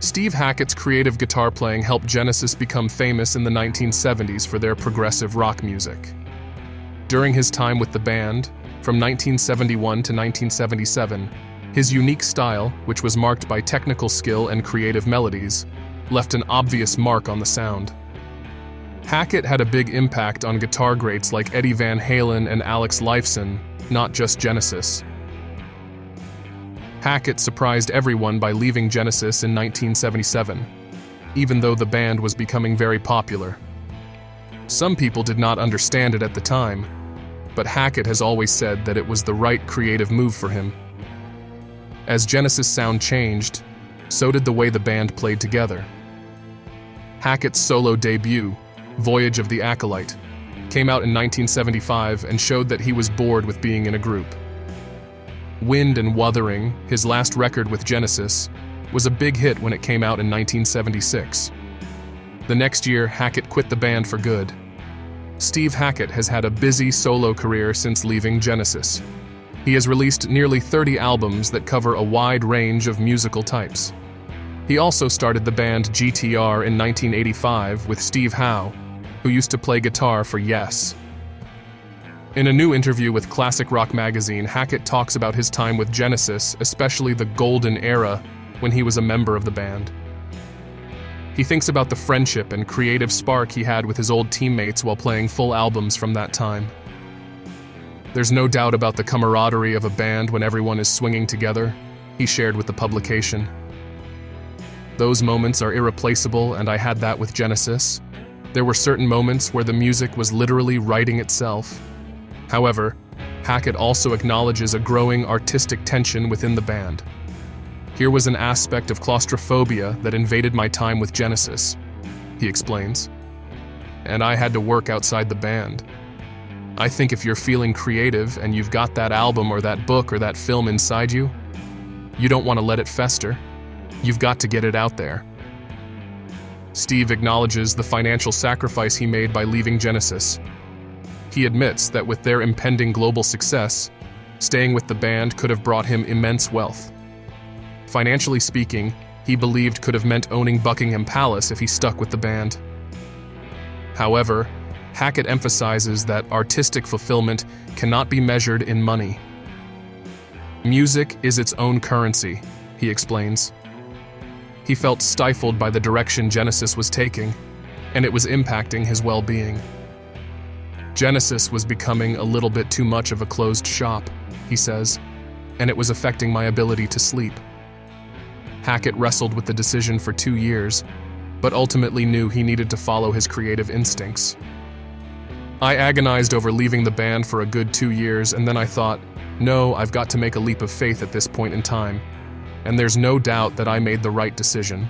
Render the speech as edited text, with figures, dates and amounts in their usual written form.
Steve Hackett's creative guitar playing helped Genesis become famous in the 1970s for their progressive rock music. During his time with the band, from 1971 to 1977, his unique style, which was marked by technical skill and creative melodies, left an obvious mark on the sound. Hackett had a big impact on guitar greats like Eddie Van Halen and Alex Lifeson, not just Genesis. Hackett surprised everyone by leaving Genesis in 1977, even though the band was becoming very popular. Some people did not understand it at the time, but Hackett has always said that it was the right creative move for him. As Genesis' sound changed, so did the way the band played together. Hackett's solo debut, Voyage of the Acolyte, came out in 1975 and showed that he was bored with being in a group. Wind and Wuthering, his last record with Genesis, was a big hit when it came out in 1976. The next year, Hackett quit the band for good. Steve Hackett has had a busy solo career since leaving Genesis. He has released nearly 30 albums that cover a wide range of musical types. He also started the band GTR in 1985 with Steve Howe, who used to play guitar for Yes. In a new interview with Classic Rock magazine, Hackett talks about his time with Genesis, especially the golden era when he was a member of the band. He thinks about the friendship and creative spark he had with his old teammates while playing full albums from that time. There's no doubt about the camaraderie of a band when everyone is swinging together, he shared with the publication. Those moments are irreplaceable, and I had that with Genesis. There were certain moments where the music was literally writing itself. However, Hackett also acknowledges a growing artistic tension within the band. Here was an aspect of claustrophobia that invaded my time with Genesis, he explains. And I had to work outside the band. I think if you're feeling creative and you've got that album or that book or that film inside you, you don't want to let it fester. You've got to get it out there. Steve acknowledges the financial sacrifice he made by leaving Genesis. He admits that with their impending global success, staying with the band could have brought him immense wealth. Financially speaking, he believed could have meant owning Buckingham Palace if he stuck with the band. However, Hackett emphasizes that artistic fulfillment cannot be measured in money. Music is its own currency, he explains. He felt stifled by the direction Genesis was taking, and it was impacting his well-being. Genesis was becoming a little bit too much of a closed shop, he says, and it was affecting my ability to sleep. Hackett wrestled with the decision for 2 years, but ultimately knew he needed to follow his creative instincts. I agonized over leaving the band for a good 2 years, and then I thought, no, I've got to make a leap of faith at this point in time, and there's no doubt that I made the right decision.